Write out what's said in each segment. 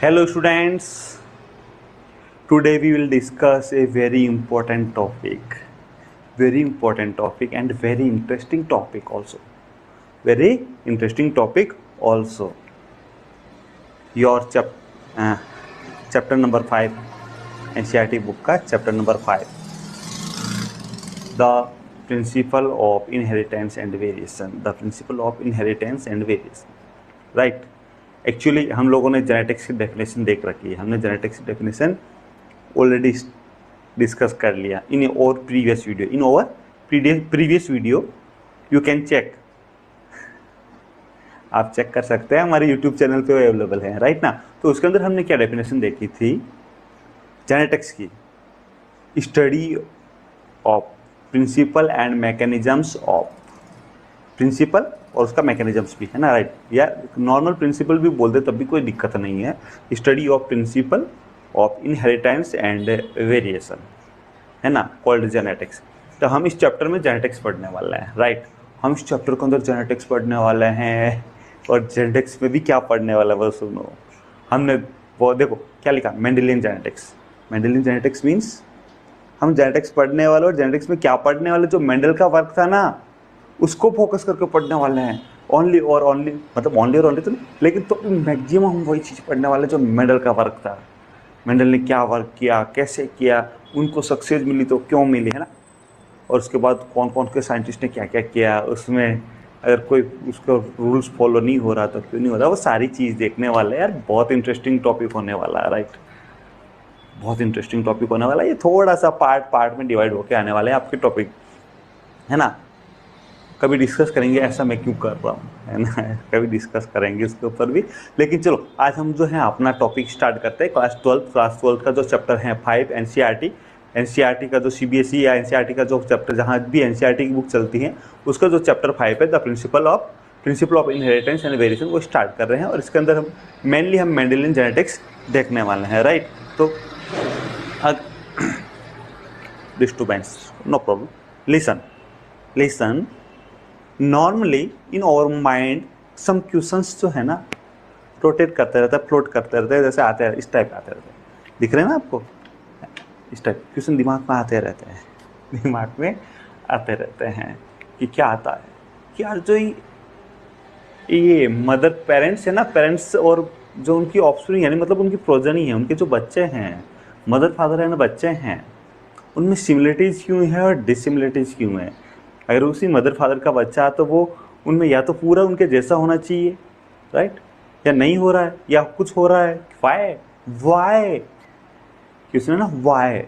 Hello students, today we will discuss a very important topic and very interesting topic also. Very interesting topic also. Your chapter number 5, NCERT book का chapter number 5, The Principle of Inheritance and Variation. The Principle of Inheritance and Variation. Right. Actually हम लोगों ने genetics की definition देख रखी है, हमने genetics की डेफिनेशन ऑलरेडी डिस्कस कर लिया in our previous video, in our previous video you can check, आप चेक कर सकते हैं, हमारे यूट्यूब चैनल पे अवेलेबल है, राइट ना। तो उसके अंदर हमने क्या डेफिनेशन देखी थी जेनेटिक्स की, study of principle and mechanisms of principle और उसका मैकेनिज्म्स भी है ना, राइट। या नॉर्मल प्रिंसिपल भी बोल दे तब भी कोई दिक्कत नहीं है। Study of principle of inheritance and variation है ना, कॉल्ड जेनेटिक्स। तो हम इस चैप्टर में जेनेटिक्स पढ़ने वाले हैं, राइट। हम इस चैप्टर के अंदर जेनेटिक्स पढ़ने वाले हैं और जेनेटिक्स में भी क्या पढ़ने वाला है वो सुनो। हमने वो देखो क्या लिखा, Mendelian genetics. Mendelian genetics means हम जेनेटिक्स पढ़ने वाले और जेनेटिक्स में क्या पढ़ने वाले, जो मेंडल का वर्क था ना उसको फोकस करके पढ़ने वाले हैं। ओनली और ओनली मतलब ओनली और ओनली तो नहीं, लेकिन तो मैक्सिमम हम वही चीज़ पढ़ने वाले जो मेंडल का वर्क था। मेंडल ने क्या वर्क किया, कैसे किया, उनको सक्सेस मिली तो क्यों मिली, है ना। और उसके बाद कौन कौन के साइंटिस्ट ने क्या क्या किया, उसमें अगर कोई उसका रूल्स फॉलो नहीं हो रहा तो क्यों नहीं हो रहा, वो सारी चीज़ देखने वाला है यार। बहुत इंटरेस्टिंग टॉपिक होने वाला है, राइट। बहुत इंटरेस्टिंग टॉपिक होने वाला है। ये थोड़ा सा पार्ट में डिवाइड होकर आने वाले हैं आपके टॉपिक, है ना। कभी डिस्कस करेंगे, ऐसा मैं क्यों कर रहा हूँ, है ना, कभी डिस्कस करेंगे उसके ऊपर भी। लेकिन चलो आज हम जो है अपना टॉपिक स्टार्ट करते हैं। क्लास 12 का जो चैप्टर है 5 एनसीईआरटी का जो सीबीएसई या एनसीईआरटी का जो चैप्टर, जहाँ भी एनसीईआरटी की बुक चलती है उसका जो चैप्टर 5 है, the principle of inheritance and variation, वो स्टार्ट कर रहे हैं। और इसके अंदर हम मेनली मेंडेलियन जेनेटिक्स देखने वाले हैं, राइट। तो disturbance no problem, listen. Normally in our mind some questions जो है ना रोटेट करते रहता है, फ्लोट करते रहते हैं, जैसे आते हैं इस टाइप आते रहते हैं, दिख रहे हैं ना आपको, इस टाइप क्वेश्चन दिमाग में आते रहते हैं, दिमाग में आते रहते हैं कि क्या आता है कि यार जो ये मदर पेरेंट्स है ना, पेरेंट्स और जो उनकी ऑफस्प्रिंग यानी मतलब उनकी प्रोजनी है, उनके जो बच्चे हैं, मदर फादर है ना, बच्चे हैं, उनमें सिमिलरिटीज़ क्यों है और डिसिमिलरिटीज़ क्यों है। अगर उसी मदर फादर का बच्चा तो वो उनमें या तो पूरा उनके जैसा होना चाहिए, राइट, या नहीं हो रहा है या कुछ हो रहा है, वाई क्वेश्चन है ना, वाई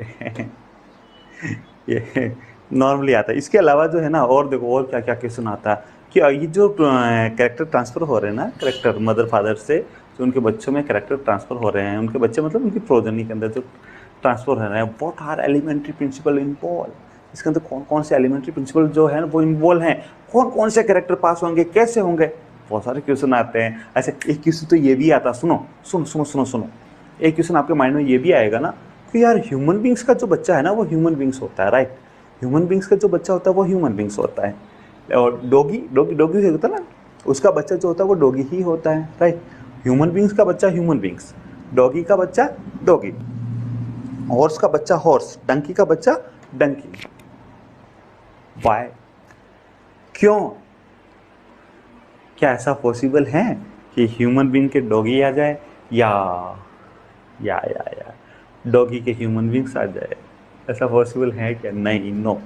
ये नॉर्मली आता है। इसके अलावा जो है ना और देखो और क्या क्या क्वेश्चन आता है कि ये जो कैरेक्टर ट्रांसफ़र हो रहे हैं ना, कैरेक्टर मदर फादर से जो उनके बच्चों में कैरेक्टर ट्रांसफ़र हो रहे हैं, उनके बच्चे मतलब उनकी प्रोजनी के अंदर जो ट्रांसफ़र हो रहे हैं, what are elementary principle involve, इसके अंदर कौन कौन से एलिमेंट्री प्रिंसिपल जो है वो इन्वॉल्व हैं, कौन कौन से कैरेक्टर पास होंगे, कैसे होंगे, बहुत सारे क्वेश्चन आते हैं। ऐसे एक क्वेश्चन तो ये भी आता, सुनो, एक क्वेश्चन आपके माइंड में ये भी आएगा ना कि यार ह्यूमन बींग्स का जो बच्चा है ना वो ह्यूमन बींग्स होता है, राइट। ह्यूमन बींग्स का जो बच्चा होता है वो ह्यूमन बींग्स होता है, और डॉगी होता है ना, उसका बच्चा जो होता है वो डॉगी ही होता है, राइट। ह्यूमन बींग्स का बच्चा ह्यूमन बींग्स, डॉगी का बच्चा डॉगी, हॉर्स का बच्चा हॉर्स, डंकी का बच्चा डंकी। वाई, क्यों, क्या ऐसा पॉसिबल है कि ह्यूमन बींग के डॉगी आ जाए या डॉगी के ह्यूमन बींग्स आ जाए, ऐसा पॉसिबल है क्या? नहीं, नो।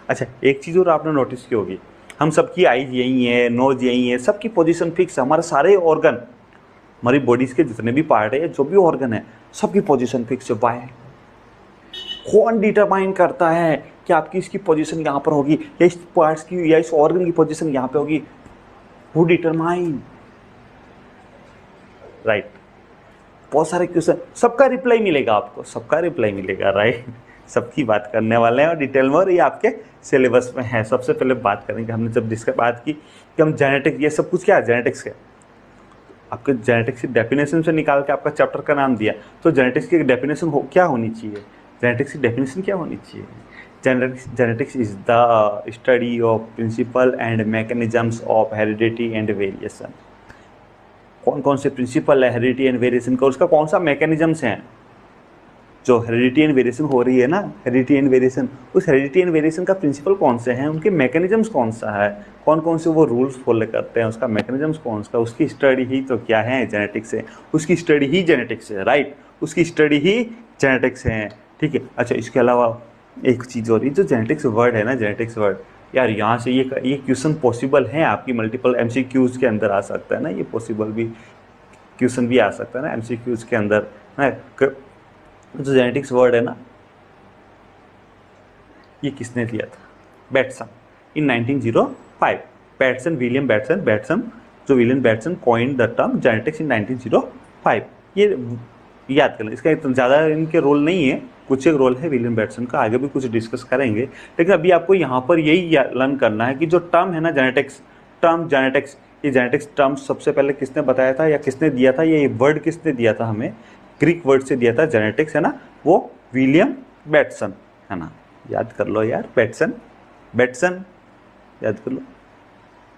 अच्छा एक चीज़ और आपने नोटिस की होगी, हम सबकी आईज यही है, नोज यही है, सबकी पोजीशन फिक्स है, हमारे सारे ऑर्गन, हमारी बॉडीज़ के जितने भी पार्ट है, जो भी ऑर्गन है, सबकी पोजीशन फिक्स है। वाई, कौन डिटरमाइन करता है कि आपकी इसकी पोजीशन यहाँ पर होगी या इस पार्ट्स की या इस ऑर्गन की पोजीशन यहाँ पे होगी? Who determine, right. बहुत सारे क्वेश्चन, सबका रिप्लाई मिलेगा आपको, सबका रिप्लाई मिलेगा, राइट। सबकी बात करने वाले हैं और डिटेल में, और ये आपके सिलेबस में है। सबसे पहले बात करेंगे, हमने जब जिसका बात की कि हम जेनेटिक्स, ये सब कुछ क्या है जेनेटिक्स है, आपके जेनेटिक्स की डेफिनेशन से निकाल के आपका चैप्टर का नाम दिया, तो जेनेटिक्स की डेफिनेशन क्या होनी चाहिए, जेनेटिक्स की डेफिनेशन क्या होनी चाहिए? Genetics is the study of principle and mechanisms of heredity and variation. कौन कौन से प्रिंसिपल है हेरिडिटी एंड वेरिएशन का, उसका कौन सा मैकेनिज्म्स हैं। जो हेरिडिटी एंड वेरिएशन हो रही है ना, हेरिडिटी एंड वेरिएशन, उस हेरिडिटी एंड वेरिएशन का प्रिंसिपल कौन से हैं, उनके मैकेनिज्म्स कौन सा है, कौन कौन से वो रूल्स फॉलो करते हैं, उसका मैकेनिज्म्स कौन सा, उसकी स्टडी ही तो क्या है, जेनेटिक्स है। उसकी स्टडी ही जेनेटिक्स है, राइट, उसकी स्टडी ही जेनेटिक्स है, ठीक है। अच्छा, इसके अलावा एक चीज़ और, ये जो जेनेटिक्स वर्ड है ना, जेनेटिक्स वर्ड, यार यहाँ से ये क्वेश्चन पॉसिबल है आपकी मल्टीपल एमसीक्यूज के अंदर आ सकता है ना, ये पॉसिबल भी क्वेश्चन भी आ सकता है ना एमसीक्यूज के अंदर ना। जो जेनेटिक्स वर्ड है ना, ये किसने दिया था, Bateson in 1905, Bateson, William Bateson, जो William Bateson coined the term genetics in 1905। ये याद करना, इसका इतना ज़्यादा इनके रोल नहीं है, कुछ एक रोल है विलियम बैटसन का, आगे भी कुछ डिस्कस करेंगे, लेकिन अभी आपको यहाँ पर यही लर्न करना है कि जो टर्म है ना जेनेटिक्स, टर्म जेनेटिक्स, ये जेनेटिक्स टर्म सबसे पहले किसने बताया था या किसने दिया था, ये वर्ड किसने दिया था हमें, ग्रीक वर्ड से दिया था जेनेटिक्स, है ना, वो विलियम बैटसन, है ना, याद कर लो यार, बैटसन, बैटसन याद कर लो,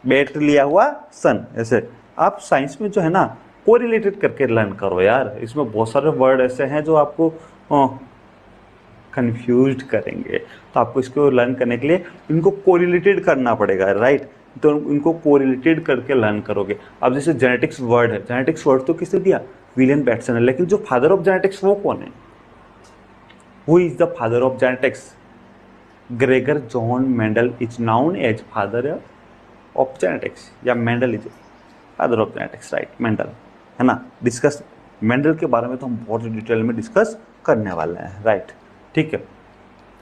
बैट लिया हुआ सन, ऐसे आप साइंस में जो है ना कोरिलेटेड करके लर्न करो यार, इसमें बहुत सारे वर्ड ऐसे हैं जो आपको कंफ्यूज करेंगे, तो आपको इसको लर्न करने के लिए इनको कोरिलेटेड करना पड़ेगा, राइट, तो इनको कोरिलेटेड करके लर्न करोगे। अब जैसे जेनेटिक्स वर्ड है, जेनेटिक्स वर्ड तो किसने दिया, विलियम बैटसन है, लेकिन जो फादर ऑफ जेनेटिक्स वो कौन है, who is the father of genetics, Gregor John Mendel is known as father of genetics, या Mendel is father of genetics, right, Mendel, है ना। डिस्कस मेंडल के बारे में तो हम बहुत डिटेल में डिस्कस करने वाले हैं, राइट, ठीक है।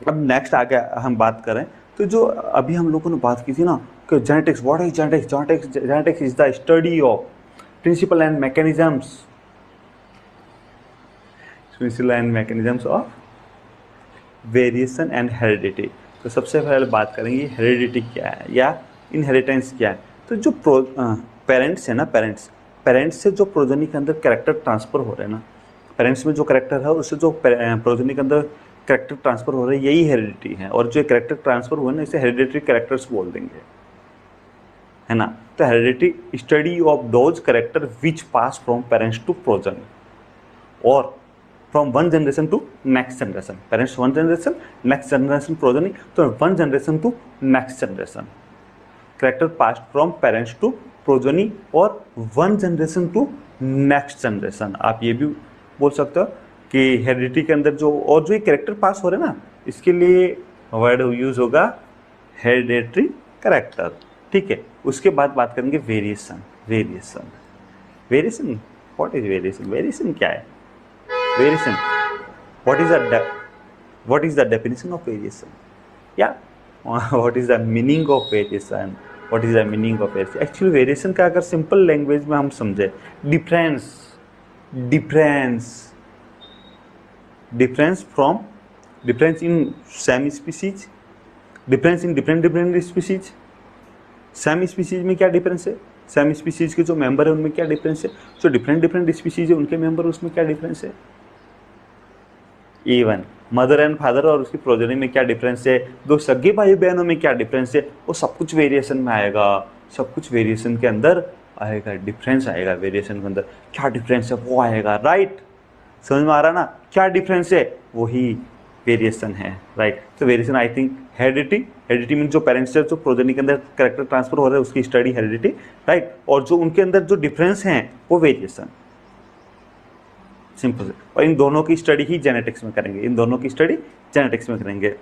अब नेक्स्ट आगे हम बात करें तो जो अभी हम लोगों ने बात की थी ना कि genetics, what is genetics, genetics is the study of principle and mechanisms, principle and mechanisms of variation and heredity. तो सबसे पहले बात करेंगे हेरिडिटी क्या है या इनहेरिटेंस क्या है। तो जो पेरेंट्स है ना, पेरेंट्स से जो प्रोजनी के अंदर कैरेक्टर ट्रांसफर हो रहे हैं ना, पेरेंट्स में जो कैरेक्टर है उससे जो प्रोजनी के अंदर कैरेक्टर ट्रांसफर हो रहे हैं, यही हेरिडिटी है, और जो कैरेक्टर ट्रांसफर हुए ना इसे हेरिडिटरी कैरेक्टर्स बोल देंगे, है ना। तो heredity study of those character which pass from parents to progeny और from one generation to next generation, parents one generation, next generation progeny, तो one generation to next generation, character pass from parents to progeny और one generation to next generation. आप ये भी बोल सकते हो कि हेरिडिटी के अंदर जो और जो ये कैरेक्टर पास हो रहे हैं ना, इसके लिए वर्ड यूज होगा हेरिडेटरी कैरेक्टर, ठीक है। उसके बाद बात करेंगे variation, variation, variation, what is variation, variation क्या है, variation, what is the definition of variation, या what is the meaning of variation, what is the meaning of variation. Actually variation का अगर सिंपल लैंग्वेज में हम समझे, difference, difference, difference from, difference in same species, difference in different species. Same species में क्या difference है, same species के जो मेंबर है उनमें क्या डिफरेंस है, जो डिफरेंट स्पीसीज है उनके मेंबर उसमें क्या डिफरेंस है। इवन मदर एंड फादर और उसकी प्रोजनी में क्या डिफरेंस है, दो सगे भाई बहनों में क्या डिफरेंस है, वो सब कुछ वेरिएशन में आएगा, सब कुछ वेरिएशन के अंदर आएगा, डिफरेंस आएगा वेरिएशन के अंदर, क्या डिफरेंस है वो आएगा, राइट, समझ में आ रहा ना, क्या डिफरेंस है, वही वेरिएशन है, राइट। तो variation I think heredity, heredity mean जो पेरेंट्स से जो प्रोजनी के अंदर कैरेक्टर ट्रांसफर हो रहा है उसकी स्टडी हेरिडिटी, राइट, और जो उनके अंदर जो डिफरेंस हैं वो वेरिएशन, सिंपल है। और इन दोनों की स्टडी ही जेनेटिक्स में करेंगे, इन दोनों की स्टडी जेनेटिक्स में करेंगे।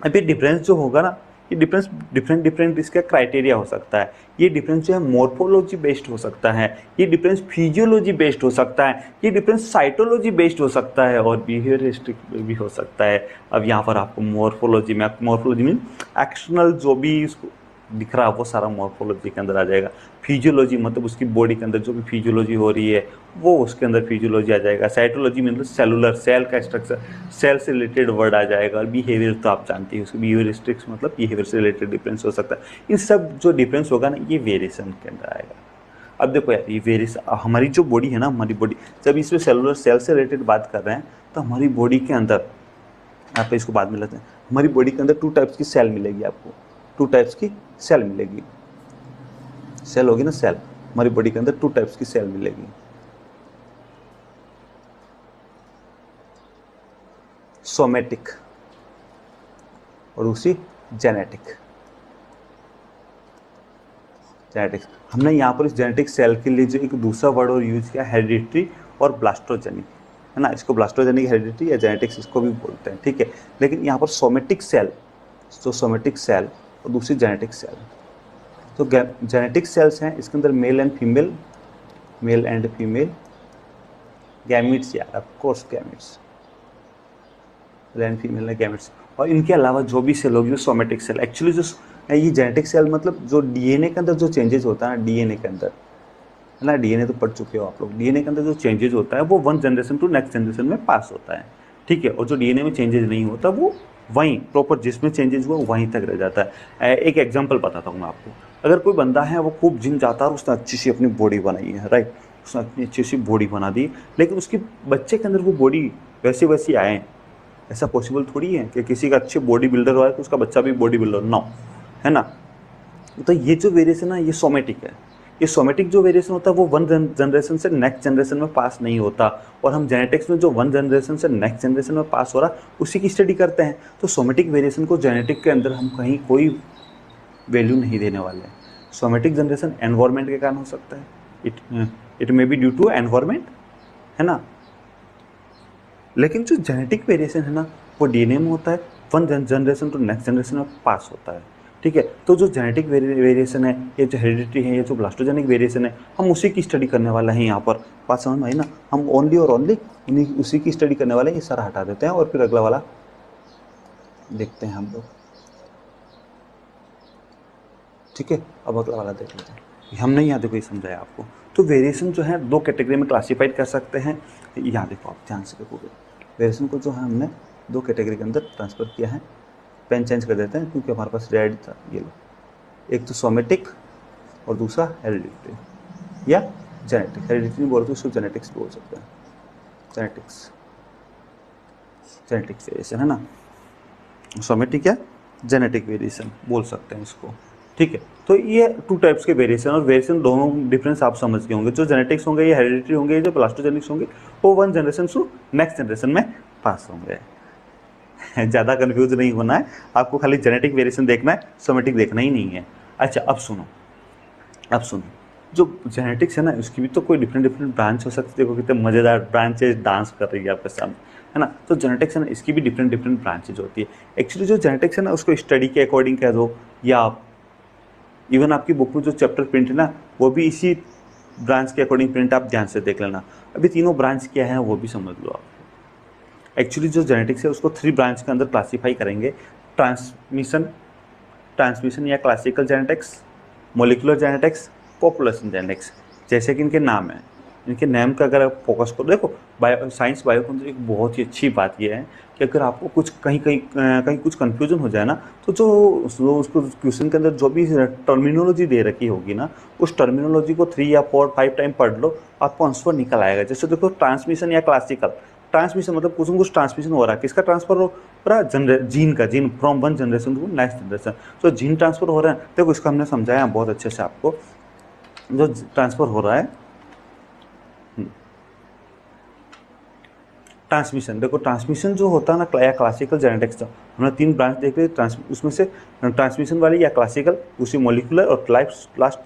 अभी डिफरेंस जो होगा ना, ये डिफरेंस डिफरेंट इसका क्राइटेरिया हो सकता है, ये डिफरेंस जो है मॉर्फोलॉजी बेस्ड हो सकता है, ये डिफरेंस फिजियोलॉजी बेस्ड हो सकता है, ये डिफरेंस साइटोलॉजी बेस्ड हो सकता है, और बिहेवियरिस्टिक भी हो सकता है। अब यहाँ पर आपको मॉर्फोलॉजी में, मॉर्फोलॉजी में एक्सटर्नल जो भी इसको दिख रहा है वो सारा मॉर्फोलॉजी के अंदर आ जाएगा। फिजियोलॉजी मतलब उसकी बॉडी के अंदर जो भी फिजियोलॉजी हो रही है वो उसके अंदर फिजियोलॉजी आ जाएगा। साइटोलॉजी मतलब सेलुलर, सेल का स्ट्रक्चर, सेल से रिलेटेड वर्ड आ जाएगा। और बिहेवियर तो आप जानते हैं, उसकी बिहेवियरिस्टिक्स मतलब बिहेवियर से रिलेटेड डिफरेंस हो सकता है। इन सब जो डिफरेंस होगा ना ये वेरिएशन के अंदर आएगा। अब देखो यार, ये वेरिएशन, हमारी जो बॉडी है ना, हमारी बॉडी जब इसमें सेलुलर सेल से रिलेटेड बात कर रहे हैं तो हमारी बॉडी के अंदर, आप इसको बाद में लेते हैं, हमारी बॉडी के अंदर 2 टाइप्स की सेल मिलेगी आपको, 2 टाइप्स की सेल मिलेगी। सेल होगी ना, सेल, हमारी बॉडी के अंदर 2 टाइप्स की सेल मिलेगी, सोमेटिक और दूसरी जेनेटिक। जेनेटिक्स, हमने यहाँ पर इस जेनेटिक सेल के लिए जो एक दूसरा वर्ड और यूज किया, हेरिडिटरी और ब्लास्टोजेनिक, है ना। इसको ब्लास्टोजेनिक हेरिडिटरी या जेनेटिक्स इसको भी बोलते हैं, ठीक है। लेकिन यहाँ पर सोमेटिक सेल, जो सोमेटिक सेल और दूसरी जेनेटिक सेल। तो जेनेटिक सेल्स हैं, इसके अंदर मेल एंड फीमेल गैमिट्स, यार of course gametes, male and female gametes. और इनके अलावा जो भी सेल होगी वो सोमेटिक सेल। एक्चुअली जो ये जेनेटिक सेल मतलब जो डीएनए के अंदर जो चेंजेस होता है ना, डीएनए के अंदर, है ना, डीएनए तो पढ़ चुके हो आप लोग, डीएनए के अंदर जो चेंजेस होता है वो 1 जनरेशन टू नेक्स्ट जनरेशन में पास होता है, ठीक है। और जो डीएनए में चेंजेस नहीं होता वो वहीं प्रॉपर जिसमें चेंजेस हुआ वहीं तक रह जाता है। एक एग्जांपल बताता हूँ मैं आपको। अगर कोई बंदा है वो खूब जिम जाता है और उसने अच्छी सी अपनी बॉडी बनाई है, राइट, उसने अपनी अच्छी सी बॉडी बना दी, लेकिन उसके बच्चे के अंदर वो बॉडी वैसी आए, ऐसा पॉसिबल थोड़ी है कि किसी का अच्छे बॉडी बिल्डर हुआ है तो उसका बच्चा भी बॉडी बिल्डर ना हो, है ना। तो ये जो वेरिएशन है ये सोमेटिक है। ये सोमेटिक जो वेरिएशन होता है वो 1 जनरेशन से नेक्स्ट जनरेशन में पास नहीं होता। और हम जेनेटिक्स में जो 1 जनरेशन से नेक्स्ट जनरेशन में पास हो रहा उसी की स्टडी करते हैं। तो सोमेटिक वेरिएशन को जेनेटिक के अंदर हम कहीं कोई वैल्यू नहीं देने वाले हैं। सोमेटिक जनरेशन एनवायरमेंट के कारण हो सकता है, it may be due to environment, है ना। लेकिन जो जेनेटिक वेरिएशन है ना वो डीएनए में होता है, 1 जनरेशन टू नेक्स्ट जनरेशन में पास होता है, ठीक है। तो जो जेनेटिक वेरिएशन है, ये जो हेरिडिटी है, ये जो ब्लास्टोजेनिक वेरिएशन है, हम उसी की स्टडी करने वाला है यहाँ पर। बात समझ में आई ना। हम ओनली और ओनली उसी की स्टडी करने वाले हैं। ये सारा हटा देते हैं और फिर अगला वाला देखते हैं हम लोग, ठीक है। अब अगला वाला देख लेते हैं। हमने यहाँ देखो ये समझाया आपको। तो वेरिएशन जो है 2 कैटेगरी में क्लासीफाइड कर सकते हैं। यहाँ देखो आप ध्यान से देखोगे, वेरिएशन को जो है हमने 2 कैटेगरी के अंदर ट्रांसफर किया है। पेन चेंज कर देते हैं क्योंकि हमारे पास रेड था, ये लो। एक तो सोमेटिक और दूसरा हेरिडिटरी या जेनेटिक। हेरिडिटरी बोल तो उसको जेनेटिक्स बोल सकते हैं, जेनेटिक वेरिएशन, है ना। सोमेटिक या जेनेटिक वेरिएशन बोल सकते हैं इसको, ठीक है। तो ये 2 टाइप्स के वेरिएशन, और वेरिएशन दोनों डिफरेंस आप समझ गए होंगे। जो जेनेटिक्स होंगे ये हेरिडिटरी होंगे, जो ब्लास्टोजेनिक्स होंगे वो 1 जनरेशन टू नेक्स्ट जनरेशन में पास होंगे। ज़्यादा कंफ्यूज नहीं होना है आपको, खाली जेनेटिक वेरिएशन देखना है, सोमेटिक देखना ही नहीं है। अच्छा अब सुनो, जो जेनेटिक्स है ना उसकी भी तो कोई डिफरेंट ब्रांच हो सकती है। देखो कितने मज़ेदार ब्रांचेज डांस कर रही है आपके सामने, है ना। तो जेनेटिक्स है ना इसकी भी डिफरेंट ब्रांचेज होती है। एक्चुअली जो जेनेटिक्स है ना उसको स्टडी के अकॉर्डिंग कह दो, या आप इवन आपकी बुक में जो चैप्टर प्रिंट है ना वो भी इसी ब्रांच के अकॉर्डिंग प्रिंट, आप ध्यान से देख लेना। अभी तीनों ब्रांच क्या है वो भी समझ लो आप। एक्चुअली जो जेनेटिक्स है उसको 3 ब्रांच के अंदर क्लासीफाई करेंगे। ट्रांसमिशन या classical genetics, molecular genetics, population genetics. जैसे कि इनके नाम हैं, इनके नेम का अगर आप फोकस करो, देखो साइंस बायो के अंदर एक बहुत ही अच्छी बात यह है कि अगर आपको कुछ कहीं कुछ कन्फ्यूजन हो जाए ना, तो जो उसको क्वेश्चन के अंदर जो भी टर्मिनोलॉजी दे रखी होगी ना, उस टर्मिनोलॉजी को 3 या 4 5 टाइम पढ़ लो, आपको आंसर निकल आएगा। जैसे देखो ट्रांसमिशन या क्लासिकल, ट्रांसमिशन मतलब कुछ न कुछ ट्रांसमिशन हो रहा है, किसका ट्रांसफर हो रहा है, gene from 1 generation to next generation. तो जीन ट्रांसफर हो रहा है, देखो इसका हमने समझाया बहुत अच्छे से आपको। जो ट्रांसफर हो रहा है ट्रांसमिशन, देखो ट्रांसमिशन जो होता है ना या क्लासिकल जेनेटिक्स का, हमने 3 ब्रांच देख रहे, उसमें से ट्रांसमिशन वाली या क्लासिकल, दूसरी मोलिकुलर और लास्ट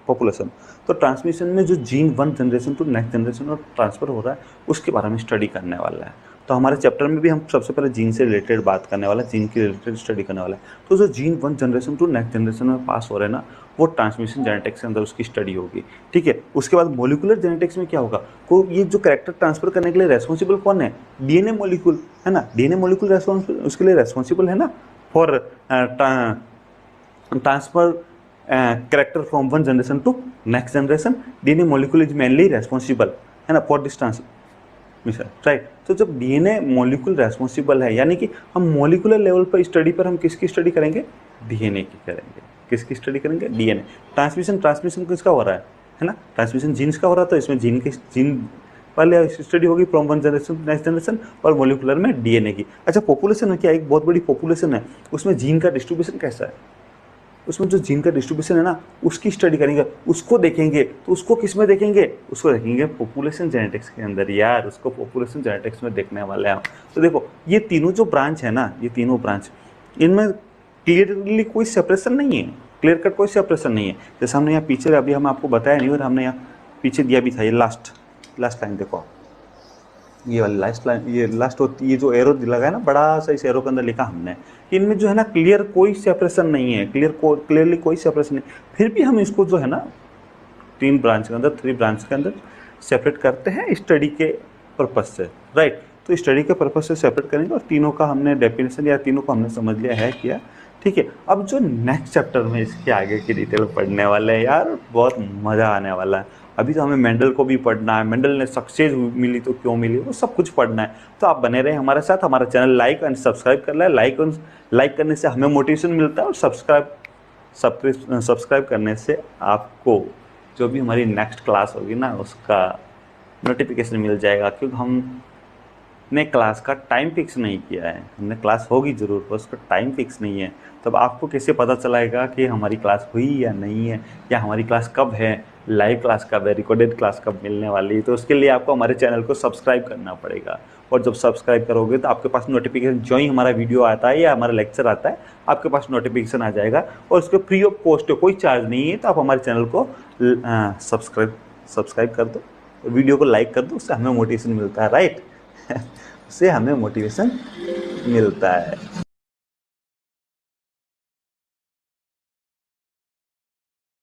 पॉपुलेशन। तो ट्रांसमिशन में जो gene 1 generation to next generation और ट्रांसफर हो रहा है उसके बारे में स्टडी करने वाला है। तो हमारे चैप्टर में भी हम सबसे पहले जीन से रिलेटेड बात करने वाला है, जीन के रिलेटेड स्टडी करने वाला है। तो जो gene 1 generation to next generation में पास हो रहे हैं ना, वो ट्रांसमिशन जेनेटिक्स के अंदर उसकी स्टडी होगी, ठीक है। उसके बाद मोलिकुलर जेनेटिक्स में क्या होगा, को ये जो कैरेक्टर ट्रांसफर करने के लिए रेस्पॉन्सिबल कौन है, डीएनए मोलिक्यूल, है ना। डीएनए मोलिक्यूल उसके लिए रेस्पॉन्सिबल है ना for transfer character from 1 generation to next generation. DNA molecule is mainly responsible, है ना, फॉर दिस ट्रांसमिशन, राइट। तो जब डीएनए मोलिक्यूल रेस्पॉन्सिबल है, यानी कि हम मोलिकुलर लेवल पर स्टडी पर हम किसकी स्टडी करेंगे, डीएनए की करेंगे। किसकी स्टडी करेंगे, डीएनए। ट्रांसमिशन किसका हो रहा है ना, ट्रांसमिशन जीन्स का हो रहा है, तो इसमें जीन वाले स्टडी होगी from 1 generation to next generation, और मोलिकुलर में डीएनए की। अच्छा पॉपुलेशन है क्या, एक बहुत बड़ी पॉपुलेशन है, उसमें जीन का डिस्ट्रीब्यूशन कैसा है, उसमें जो जीन का डिस्ट्रीब्यूशन है ना उसकी स्टडी करेंगे, उसको देखेंगे। तो उसको किस में देखेंगे? उसको देखेंगे पॉपुलेशन जेनेटिक्स के अंदर यार, उसको पॉपुलेशन जेनेटिक्स में देखने वाले हैं। तो देखो ये तीनों जो ब्रांच है ना, ये तीनों ब्रांच, इनमें क्लियरली कोई सेपरेशन नहीं है, क्लियर कट कोई सेपरेशन नहीं है। जैसे हमने यहाँ पीछे अभी हम आपको बताया नहीं, और हमने यहाँ पीछे दिया भी था, ये लास्ट लाइन देखो आप, ये वाली लास्ट लाइन, ये लास्ट होती, ये जो एरो लगा है ना बड़ा सा, इस एरो के अंदर लिखा हमने कि इनमें जो है ना क्लियर कोई सेपरेशन नहीं है, क्लियरली कोई सेपरेशन नहीं। फिर भी हम इसको जो है ना 3 ब्रांच के अंदर, 3 ब्रांच के अंदर सेपरेट करते हैं स्टडी के पर्पज से, राइट। तो स्टडी के पर्पज से सेपरेट करेंगे, और तीनों का हमने डेफिनेशन या तीनों को हमने समझ लिया है किया, ठीक है। अब जो नेक्स्ट चैप्टर में इसके आगे की डिटेल पढ़ने वाले हैं यार, बहुत मज़ा आने वाला है। अभी तो हमें मेंडल को भी पढ़ना है, मेंडल ने सक्सेस मिली तो क्यों मिली, वो सब कुछ पढ़ना है। तो आप बने रहे हमारे साथ, हमारा चैनल लाइक एंड सब्सक्राइब कर लें। लाइक करने से हमें मोटिवेशन मिलता है, और सब्सक्राइब करने से आपको जो भी हमारी नेक्स्ट क्लास होगी ना उसका नोटिफिकेशन मिल जाएगा। क्योंकि हमने क्लास का टाइम फिक्स नहीं किया है, हमने क्लास होगी ज़रूर पर उसका टाइम फिक्स नहीं है। तब आपको कैसे पता चलाएगा कि हमारी क्लास हुई या नहीं है, या हमारी क्लास कब है, लाइव क्लास कब है, रिकॉर्डेड क्लास कब मिलने वाली है। तो उसके लिए आपको हमारे चैनल को सब्सक्राइब करना पड़ेगा, और जब सब्सक्राइब करोगे तो आपके पास नोटिफिकेशन, जो ही हमारा वीडियो आता है या हमारा लेक्चर आता है आपके पास नोटिफिकेशन आ जाएगा, और उसके फ्री ऑफ कॉस्ट है, कोई चार्ज नहीं है। तो आप हमारे चैनल को सब्सक्राइब कर दो, वीडियो को लाइक कर दो, उससे हमें मोटिवेशन मिलता है, राइट। उससे हमें मोटिवेशन मिलता है।